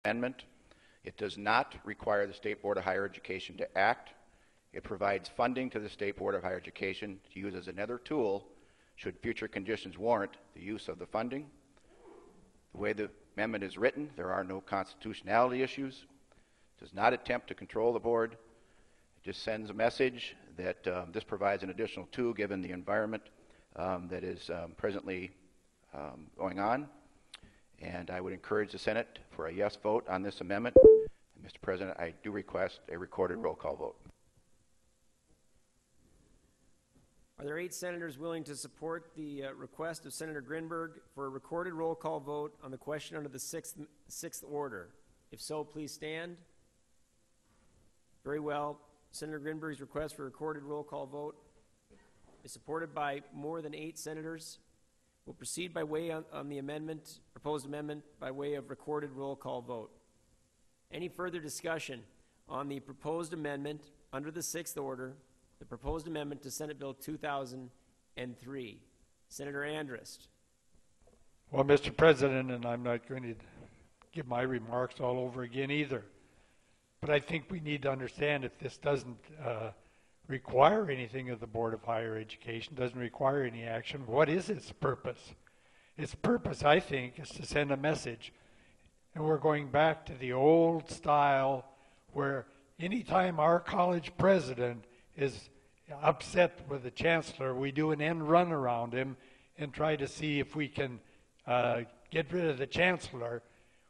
amendment. It does not require the State Board of Higher Education to act. It provides funding to the State Board of Higher Education to use as another tool should future conditions warrant the use of the funding. The way the amendment is written, there are no constitutionality issues. It does not attempt to control the board. It just sends a message that this provides an additional tool given the environment that is presently going on. And I would encourage the Senate for a yes vote on this amendment. And Mr. President, I do request a recorded roll call vote. Are there 8 senators willing to support the request of Senator Grindberg for a recorded roll call vote on the question under the sixth order? If so, please stand. Very well. Senator Grindberg's request for a recorded roll call vote is supported by more than 8 senators. We'll proceed by way on the amendment, proposed amendment, by way of recorded roll call vote. Any further discussion on the proposed amendment under the 6th order, the proposed amendment to Senate Bill 2003? Senator Andrist. Well, Mr. President, and I'm not going to give my remarks all over again either, but I think we need to understand if this doesn't require anything of the Board of Higher Education, doesn't require any action, what is its purpose? Its purpose, I think, is to send a message. And we're going back to the old style where anytime our college president is upset with the chancellor, we do an end run around him and try to see if we can get rid of the chancellor.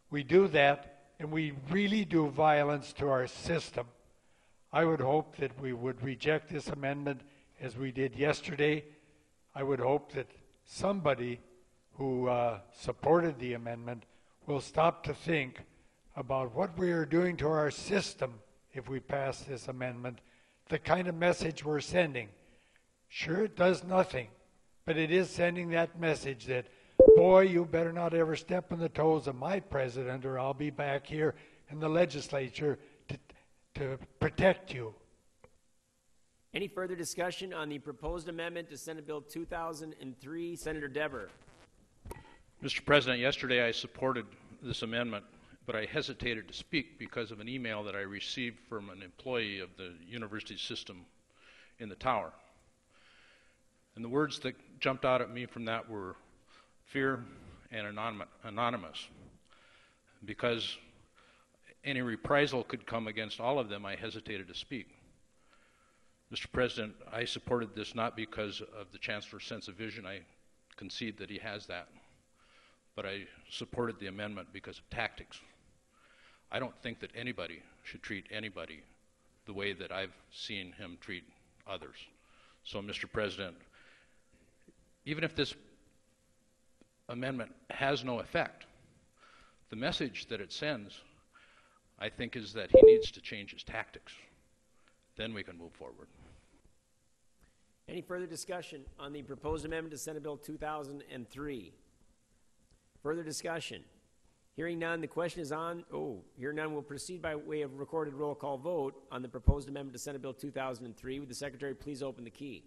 We do that, and we really do violence to our system. I would hope that we would reject this amendment as we did yesterday. I would hope that somebody who supported the amendment will stop to think about what we are doing to our system if we pass this amendment, the kind of message we're sending. Sure, it does nothing, but it is sending that message that, boy, you better not ever step on the toes of my president or I'll be back here in the legislature to protect you. Any further discussion on the proposed amendment to Senate Bill 2003? Senator Dever. Mr. President, yesterday I supported this amendment, but I hesitated to speak because of an email that I received from an employee of the university system in the tower. And the words that jumped out at me from that were fear and anonymous. Because any reprisal could come against all of them, I hesitated to speak. Mr. President, I supported this not because of the Chancellor's sense of vision. I concede that he has that. But I supported the amendment because of tactics. I don't think that anybody should treat anybody the way that I've seen him treat others. So, Mr. President, even if this amendment has no effect, the message that it sends, I think, is that he needs to change his tactics. Then we can move forward. Any further discussion on the proposed amendment to Senate Bill 2003? Further discussion? Hearing none, the question is on. Hearing none, we'll proceed by way of recorded roll call vote on the proposed amendment to Senate Bill 2003. Would the Secretary please open the key?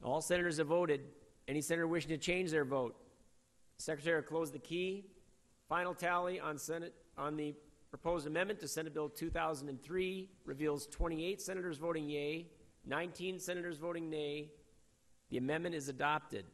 All senators have voted. Any senator wishing to change their vote? Secretary will close the key. Final tally on the proposed amendment to Senate Bill 2003 reveals 28 senators voting yea, 19 senators voting nay. The amendment is adopted.